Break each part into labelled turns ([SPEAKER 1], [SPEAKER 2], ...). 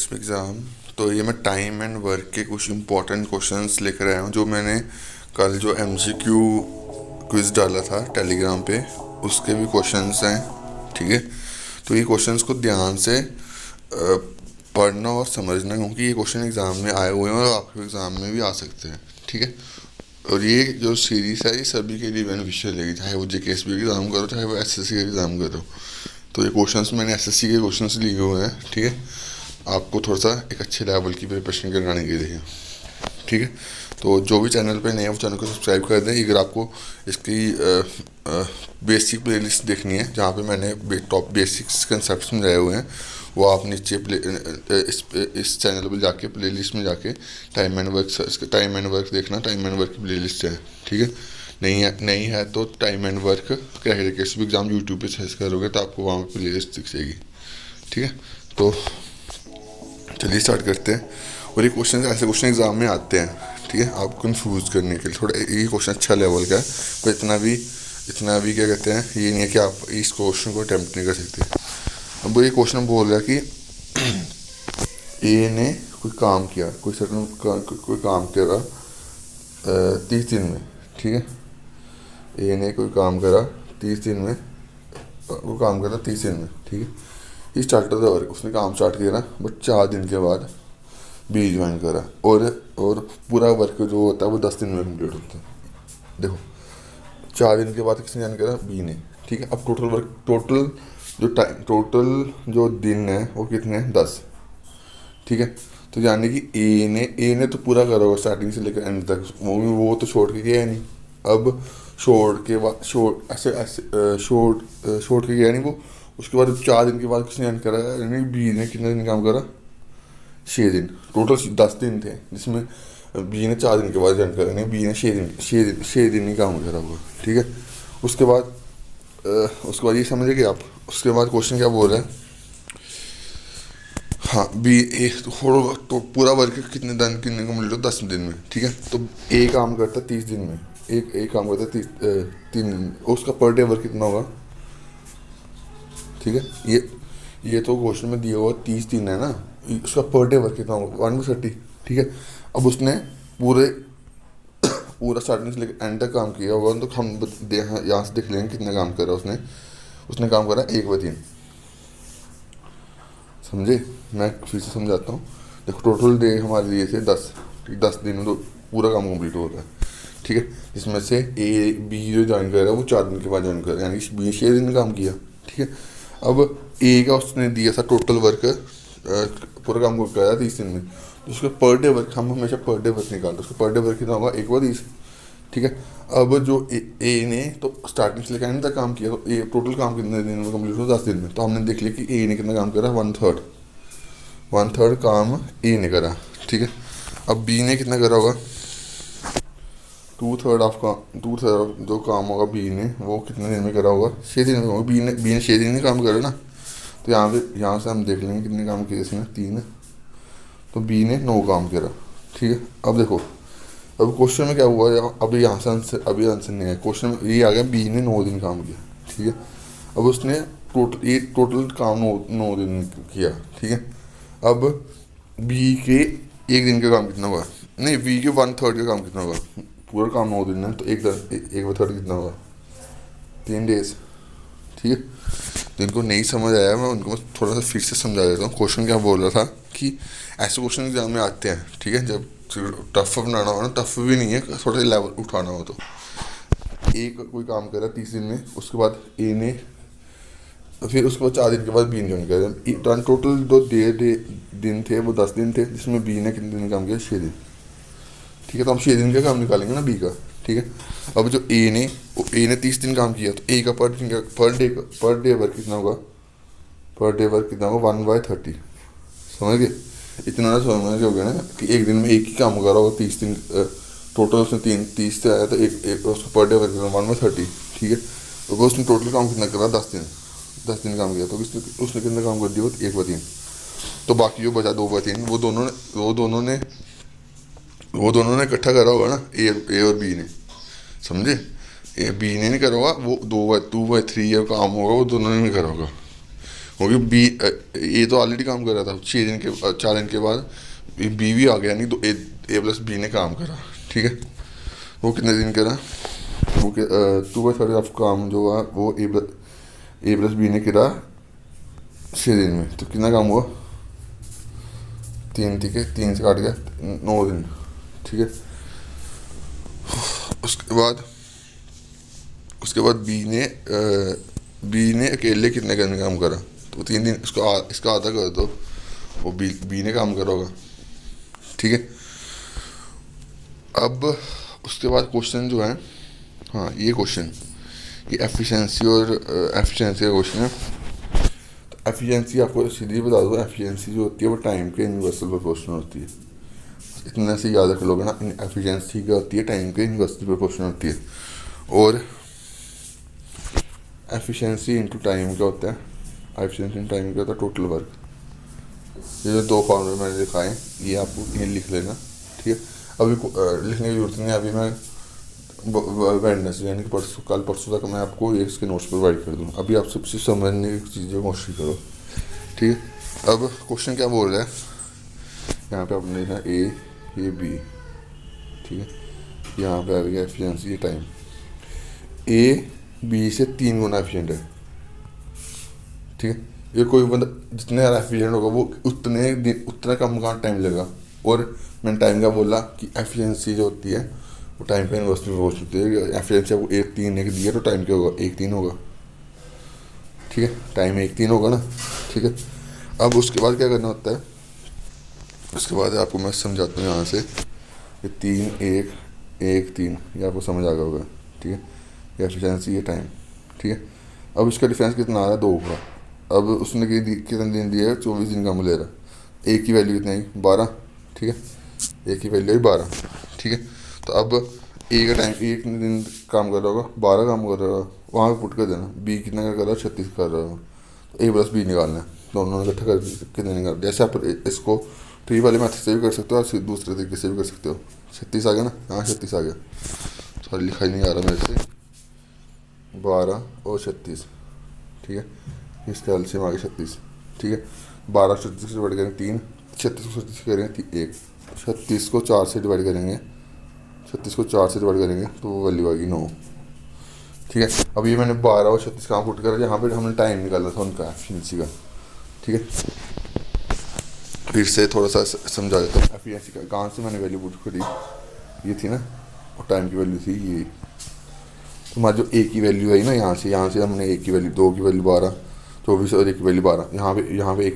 [SPEAKER 1] Ksp exam. तो ये मैं टाइम एंड वर्क के कुछ इंपॉर्टेंट क्वेश्चंस लेकर आया हूँ, जो मैंने कल जो एमसीक्यू क्विज़ डाला था टेलीग्राम पे, उसके भी क्वेश्चंस हैं। ठीक है, तो ये क्वेश्चंस को ध्यान से पढ़ना और समझना, क्योंकि ये क्वेश्चन एग्ज़ाम में आए हुए हैं और आपके एग्ज़ाम में भी आ सकते हैं। ठीक है, और ये जो सीरीज़ है ये सभी के लिए बेनिफिशियल है, चाहे वो जेकेएसपी का एग्ज़ाम करो चाहे वो एसएससी का एग्ज़ाम करो। तो ये क्वेश्चंस मैंने एसएससी के क्वेश्चंस लिए हुए हैं। ठीक है, आपको थोड़ा सा एक अच्छे लेवल की प्रिपरेशन कराने के लिए। ठीक है, तो जो भी चैनल पे नए हैं वो चैनल को सब्सक्राइब कर दें। अगर आपको इसकी बेसिक प्लेलिस्ट देखनी है, जहाँ पे मैंने टॉप बेसिक्स कंसेप्ट समझाए हुए हैं, वो आप नीचे इस चैनल पर जाके प्लेलिस्ट में जाके टाइम एंड वर्क देखना। टाइम एंड वर्क की प्लेलिस्ट है। ठीक है, नहीं है तो time and work crack exam YouTube पे सर्च करोगे तो आपको वहाँ पर प्लेलिस्ट दिख जाएगी। ठीक है, तो चलिए स्टार्ट करते हैं। और ये क्वेश्चन ऐसे क्वेश्चन एग्जाम में आते हैं। ठीक है, आपको कंफ्यूज करने के लिए थोड़ा ये क्वेश्चन अच्छा लेवल का है, पर इतना भी क्या कहते हैं, ये नहीं है कि आप इस क्वेश्चन को अटैम्प्ट नहीं कर सकते। अब वो ये क्वेश्चन बोल रहा है कि ए ने कोई काम किया, कोई काम करा 30 दिन में। ठीक है, ए ने कोई काम करा 30 दिन में, वो काम करा 30 दिन में। ठीक है, ये स्टार्टर था वर्क, उसने काम स्टार्ट किया ना, बट 4 दिन के बाद बी ज्वाइन करा, और पूरा वर्क जो होता है वो 10 दिन में कंप्लीट होता है। देखो, 4 दिन के बाद किसने ज्वाइन करा? बी ने। ठीक है, अब टोटल जो दिन है वो कितने हैं? 10। ठीक है, तो यानी कि ए ने तो पूरा करा होगा स्टार्टिंग से लेकर एंड तक, वो तो छोड़ के गया नहीं। अब छोड़ के गया नहीं वो। उसके बाद 4 दिन के बाद किसने ज्वाइन करा? यानी बी ने कितने दिन काम करा? 6 दिन। टोटल 10 दिन थे, जिसमें बी ने 4 दिन के बाद ज्वाइन करा, नहीं बी ने 6 दिन ही काम करा होगा। ठीक है, उसके बाद ये समझे कि आप, उसके बाद क्वेश्चन क्या बोल रहा है? हाँ, बी ए तो पूरा वर्क कितने कंप्लीट हो? 10 दिन में। ठीक है, तो ए काम करता 30 दिन में, एक काम करता 3 दिन में, उसका पर डे वर्क कितना होगा? ठीक है, ये तो क्वेश्चन में दिया हुआ 30 दिन है ना, उसका पर डे वर्क कितना होगा? 1/30। ठीक है, अब उसने पूरा स्टार्टिंग से लेकर एंड तक काम किया होगा, तो हम यहाँ से देख लेंगे कितना काम करा उसने काम करा 1/3। समझे? मैं फिर से समझाता हूँ। देखो, टोटल डे हमारे लिए थे 10। 10 दिन में तो पूरा काम कंप्लीट होता है। ठीक है, इसमें से ए बी जो ज्वाइन कर रहा है वो 4 दिन के बाद ज्वाइन कर रहा है, यानी कि बी 6 दिन में काम किया। ठीक है, अब ए का उसने दिया था टोटल वर्क, पूरा काम को कराया 30 दिन में, तो उसका पर डे वर्क, हम हमेशा पर डे वर्क निकालते हैं, उसका पर डे वर्क कितना होगा? 1/30। ठीक है, अब जो ए ने तो स्टार्टिंग से लेकर एंड तक काम किया, तो ए टोटल काम कितने दिन में कंप्लीट हुआ? 10 दिन में। तो हमने देख लिया कि ए ने कितना काम करा? 1/3 काम ए ने करा। ठीक है, अब बी ने कितना करा होगा? 2/3 जो काम होगा बी ने, वो कितने दिन में करा होगा? 6 दिन में होगा। बी ने 6 दिन में काम करा ना, तो यहाँ से हम देख लेंगे कितने काम किए इसने? 3। तो बी ने 9 काम करा। ठीक है, अब देखो, अब क्वेश्चन में क्या हुआ? अभी आंसर नहीं है। क्वेश्चन में ये आ गया बी ने 9 दिन काम किया। ठीक है, अब उसने टोटल काम 9 दिन किया। ठीक है, अब बी के 1 दिन का काम कितना होगा? नहीं, बी के 1/3 का काम कितना होगा? पूरा काम 9 दिन है, तो 1/3 कितना होगा? 3 डेज। ठीक है, तो इनको नहीं समझ आया, मैं उनको थोड़ा सा फिर से समझा देता हूँ। क्वेश्चन क्या बोल रहा था कि ऐसे क्वेश्चन एग्जाम में आते हैं। ठीक है, जब टफ बनाना हो ना, टफ भी नहीं है, थोड़ा सा लेवल उठाना हो, तो ए कोई काम करा 30 दिन में, उसके बाद ए ने, फिर उसके बाद 4 दिन के बाद बी ने ज्वाइन करा। टोटल जो दिन थे वो 10 दिन थे, जिसमें बी ने कितने दिन काम किया? 6 दिन। ठीक है, तो हम 6 दिन का काम निकालेंगे ना बी का। ठीक है, अब जो ए ने 30 दिन काम किया, तो ए का पर डे वर्क कितना होगा? पर डे वर्क कितना होगा? 1/30। समझ गए? इतना ना समझ हो गया ना कि एक दिन में एक ही काम करा होगा 30 दिन, टोटल उसने 30 से आया, तो एक उसका पर डे वर्क 1/30। ठीक है, तो उसने टोटल काम कितना करा? 10 दिन काम किया, तो उसने कितना काम कर दिया? 1/3। तो बाकी जो बचा 2/3, वो दोनों ने इकट्ठा करा होगा ना, ए और बी ने। समझे? ए बी ने नहीं करा होगा, वो 2/3 काम होगा वो दोनों ने नहीं करा होगा। क्योंकि बी ए तो ऑलरेडी काम कर रहा था 4 दिन के बाद बी भी आ गया, नहीं तो ए प्लस बी ने काम करा, ठीक है। वो कितने दिन करा, वो 2/3 ऑफ काम जो हुआ वो ए प्लस बी ने करा 6 दिन में, तो कितना काम हुआ 3, ठीक है, 3 से काट गया 9 दिन, ठीक है। उसके बाद बी ने अकेले कितने दिन काम करा, तो 3 दिन, इसका आधा कर दो, वो बी ने काम करा होगा, ठीक है। अब उसके बाद क्वेश्चन जो है, हाँ ये क्वेश्चन, ये एफिशिएंसी का क्वेश्चन है। तो एफिशिएंसी आपको सीधी बता दो, एफिशिएंसी जो होती है वो टाइम के इन्वर्सल प्रोपोर्शनल होती है, इतना से याद रख लोगे ना। एफिशिएंसी क्या होती है, टाइम के इन्वर्सल प्रोपोर्शनल होती है। और एफिशिएंसी इनटू टाइम क्या होता है, एफिशिएंसी इन टाइम क्या होता है, टोटल वर्क। ये जो 2 फॉर्मूले मैंने दिखाए ये आपको ये लिख लेना, ठीक है। अभी लिखने की जरूरत नहीं है, अभी मैं वेडनेसडे यानी कि परसों तक मैं आपको ये इसके नोट्स प्रोवाइड कर दूँ। अभी आप सबसे समझने की चीज़ें कोशिश करो, ठीक है। अब क्वेश्चन क्या बोल रहा है, यहाँ पे आपने लिखा ए बी, ठीक है। यहाँ पे आ गया एफिशिएंसी टाइम, ए बी से 3 गुना एफिशिएंट है, ठीक है। ये कोई बंदा जितने ज़्यादा एफिशिएंट होगा वो उतना कम टाइम लगेगा। और मैंने टाइम का बोला कि एफिशिएंसी जो होती है वो टाइम पे इन्वर्स में होती है। एफिशिएंसी आपको 1:3 दिया तो टाइम क्या होगा 1:3 होगा, ठीक है, टाइम 1:3 होगा ना, ठीक है। अब उसके बाद क्या करना होता है, उसके बाद आपको मैं समझाता हूँ यहाँ से, ये 3:1:1:3 ये आपको समझ आ गया होगा, ठीक है। ये एफिशिएंसी ये टाइम, ठीक है। अब इसका डिफरेंस कितना आ रहा है 2 का। अब उसने कितने दिन दिया है 24 दिन का ले रहा है, एक की वैल्यू कितनी आई 12, ठीक है, एक की वैल्यू आई 12, ठीक है। तो अब ए का टाइम 1 दिन काम कर रहा होगा, 12 काम कर रहा होगा, वहाँ पे पुट कर देना। बी कितना कर रहा है 36 कर रहा होगा, तो ए प्लस बी निकालना है, दोनों ने इकट्ठा कर कितने निकाल। जैसे आप इसको ट्री वाले मैथड से भी कर सकते हो और दूसरे तरीके से भी कर सकते हो। 36 आ गया ना, हाँ 36 आ गया, सॉरी लिखा ही नहीं आ रहा मेरे से, 12 और 36, ठीक है। इसका एलसीएम आ गया 36, ठीक है। 12 36 से डिवाइड करेंगे 3, 36 को 36 करेंगे 1, 36 को 4 से डिवाइड करेंगे, 36 को 4 से डिवाइड करेंगे तो वो वैल्यू आएगी 9, ठीक है। अब ये मैंने 12 और 36 कहाँ पुट करा, यहाँ पे हमने टाइम निकाला था उनका एफिशिएंसी का, ठीक है। फिर से थोड़ा सा समझा देता हूँ एफिशिएंसी का, कहाँ से मैंने वैल्यू पुट करी, ये थी ना, और टाइम की वैल्यू थी ये। तुम्हारा जो ए की वैल्यू आई ना, यहाँ से हमने ए की वैल्यू, 2 की वैल्यू 12, 24 और 1 की वैल्यू 12, यहाँ पे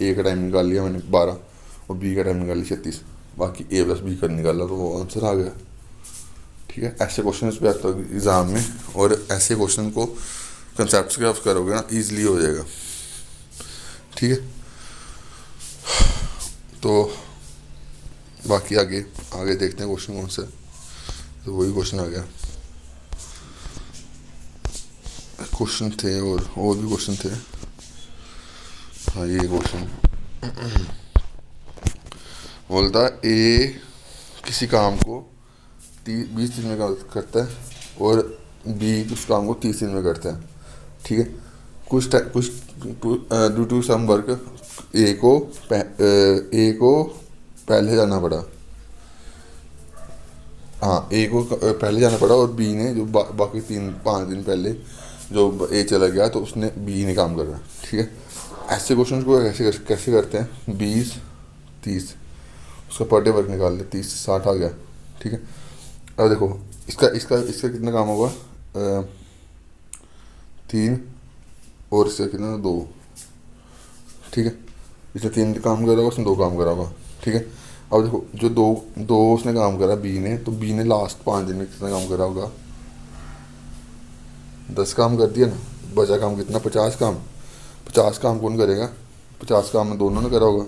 [SPEAKER 1] ए का टाइम निकाल लिया मैंने 12 और बी का टाइम निकाल लिया 36, बाकी ए प्लस बी का निकाला तो वो आंसर आ गया, ठीक है। ऐसे क्वेश्चन पे आता है एग्ज़ाम में, और ऐसे क्वेश्चन को कंसेप्ट के आप करोगे ना ईजिली हो जाएगा, ठीक है। तो बाकी आगे देखते हैं क्वेश्चन कौन सा, तो वही क्वेश्चन आ गया। क्वेश्चन थे और भी क्वेश्चन थे, हाँ ये क्वेश्चन बोलता ए किसी काम को 20 दिन में करता है और बी उस काम को 30 दिन में करता है, ठीक है। कुछ ड्यू टू सम वर्क ए को पहले जाना पड़ा, हाँ ए को पहले जाना पड़ा, और बी ने जो बाकी 3-5 दिन पहले जो ए चला गया तो उसने बी ने काम कर रहा है, ठीक है। ऐसे क्वेश्चन को कैसे करते हैं, 20-30 उसका पर डे वर्क निकाल ले, 30 से 60 आ गया, ठीक है। अब देखो इसका कितना काम होगा 3 और इसका कितना 2, ठीक है। इसने 3 काम करा होगा, उसने 2 काम करा होगा, ठीक है। अब देखो जो दो उसने काम करा बी ने, तो बी ने लास्ट 5 दिन में कितना काम करा होगा 10 काम कर दिया ना, बचा काम कितना 50 काम। 50 काम कौन करेगा, 50 काम में दोनों ने करा होगा,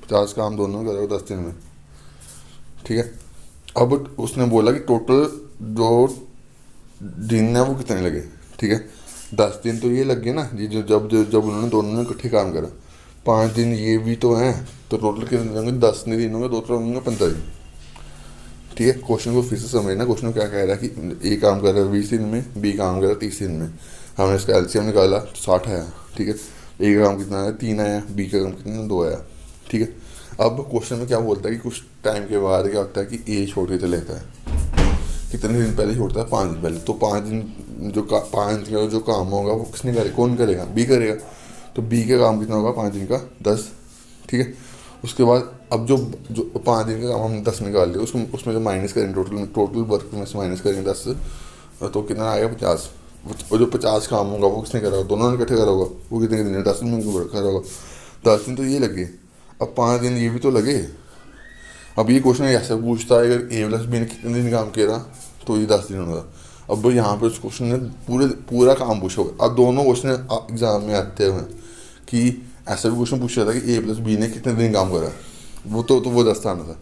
[SPEAKER 1] 50 काम दोनों ने करा होगा 10 दिन में, ठीक है। अब उसने बोला कि टोटल जो दिन है वो कितने लगे, ठीक है। 10 दिन तो ये लग गए ना जी, जब उन्होंने दोनों ने इकट्ठे काम करा। 5 दिन ये भी तो हैं, तो टोटल कितने होंगे 10 दिन होंगे, 2 होंगे 15 दिन, ठीक है। क्वेश्चन को फिर से समझना, क्वेश्चन क्या कह रहा है कि ए काम कर रहा है 20 दिन में, बी काम कर रहा है 30 दिन में। हमने इसका एलसीएम निकाला तो 60 आया, ठीक है। ए का काम कितना आया, 3 आया, बी का काम कितना 2 आया, ठीक है। अब क्वेश्चन में क्या बोलता है कि कुछ टाइम के बाद क्या होता है कि ए छोड़ के चले जाता है, कितने दिन पहले छोड़ता है, 5 दिन पहले। तो 5 दिन जो 5 दिन का जो काम होगा वो किसने करेगा, कौन करेगा, बी करेगा। तो बी का काम कितना होगा 5 दिन का 10, ठीक है। उसके बाद अब जो जो 5 दिन का काम हम 10 निकाल लिया, उसमें जो माइनस करेंगे टोटल वर्क में से माइनस करेंगे 10, तो कितना आएगा 50। और जो 50 काम होगा वो किसने करा होगा, दोनों ने इकट्ठे करा होगा, वो कितने दिन 10 दिन में करा होगा। 10 दिन तो ये लगे, अब 5 दिन ये भी तो लगे। अब ये क्वेश्चन ऐसे पूछता है अगर ए प्लस बी ने कितने दिन काम किया तो ये 10 दिन होगा। अब यहाँ पर उस क्वेश्चन ने पूरा काम पूछा होगा। अब दोनों क्वेश्चन एग्जाम में आते हुए कि ऐसा भी क्वेश्चन पूछा था कि ए प्लस बी ने कितने दिन काम करा, वो तो वो 10 था आना था।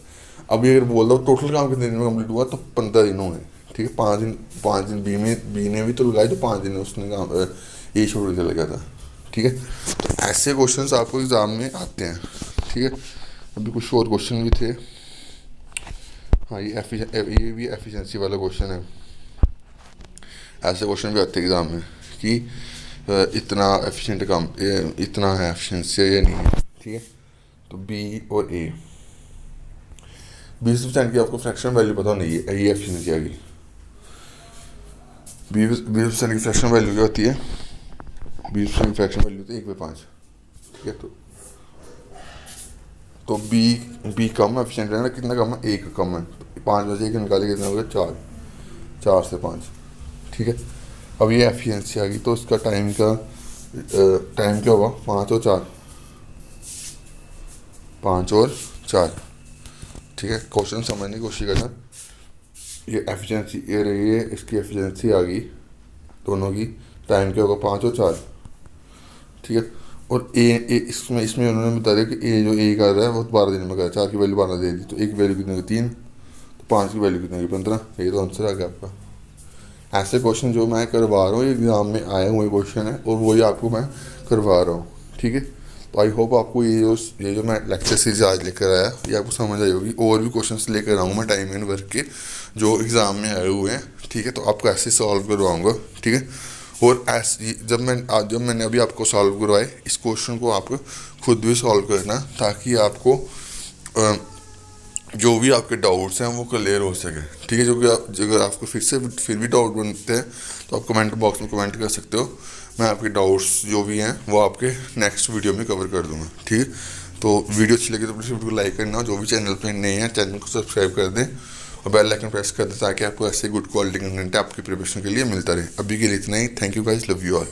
[SPEAKER 1] अभी अगर बोल दो टोटल काम कितने दिन में कम्प्लीट हुआ तो 15 दिन होंगे, ठीक है। 5 दिन बी ने भी तो लगाए, तो 5 दिन उसने काम ए छोड़ के चला गया था, ठीक है। तो ऐसे क्वेश्चंस आपको एग्जाम में आते हैं, ठीक है। अभी कुछ और क्वेश्चन भी थे। हाँ, ये भी एफिशिएंसी वाला क्वेश्चन है। ऐसे क्वेश्चन भी आते हैं एग्जाम में कि इतना एफिशिएंट काम, इतना है एफिशिएंसी या नहीं है, ठीक है। तो बी और ए 20% की आपको फ्रैक्शन वैल्यू पता नहीं है, ये एफिशिएंसी आ गई। 20% की फ्रैक्शन वैल्यू क्या होती है, 20% की फ्रैक्शन वैल्यू होती है 1/5, ठीक है। तो बी कम एफिशिएंट है ना, कितना कम है, 1 कम है। 5 में से 1 निकाले कितना हो गया 4, 4 से 5, ठीक है। अब ये एफिशिएंसी आ गई, तो इसका टाइम क्या होगा, 5 और 4, 5 और 4, ठीक है। क्वेश्चन समझने की कोशिश करना। ये एफिशिएंसी ये रही है, इसकी एफिशिएंसी आ गई दोनों की, टाइम क्या होगा 5 और 4, ठीक है। और इसमें उन्होंने बता दिया कि ए कर रहा है वो 12 दिन में कर रहा है, 4 की वैल्यू 12 दे दी, तो 1 की वैल्यू कितनी होगी 3, तो 5 की वैल्यू कितनी होगी 15। ये तो आंसर आ गया आपका। ऐसे क्वेश्चन जो मैं करवा रहा हूँ, ये एग्जाम में आए हुए क्वेश्चन है और वही आपको मैं करवा रहा हूँ, ठीक है। तो आई होप आपको ये जो मैं लेक्चर सीरीज आज लेकर आया ये आपको समझ आई होगी। और भी क्वेश्चंस लेकर आऊँगा मैं टाइम एंड वर्क के जो एग्ज़ाम में आए हुए हैं, ठीक है। तो आपको ऐसे सॉल्व करवाऊँगा, ठीक है। और ऐसे जब मैंने अभी आपको सॉल्व करवाए, इस क्वेश्चन को आप खुद भी सॉल्व करना, ताकि आपको जो भी आपके डाउट्स हैं वो क्लियर हो सके, ठीक है। अगर आपको फिर भी डाउट बनते हैं तो आप कमेंट बॉक्स में कमेंट कर सकते हो। मैं आपके डाउट्स जो भी हैं वो आपके नेक्स्ट वीडियो में कवर कर दूंगा, ठीक है। तो वीडियो अच्छी लगी तो प्लीज़ वीडियो को लाइक करना, जो भी चैनल पे नए हैं चैनल को सब्सक्राइब कर दें और बेल आइकन प्रेस कर दें, ताकि आपको ऐसे गुड क्वालिटी कंटेंट आपकी प्रिपरेशन के लिए मिलता रहे। अभी के लिए इतना ही। Thank you guys, love you all.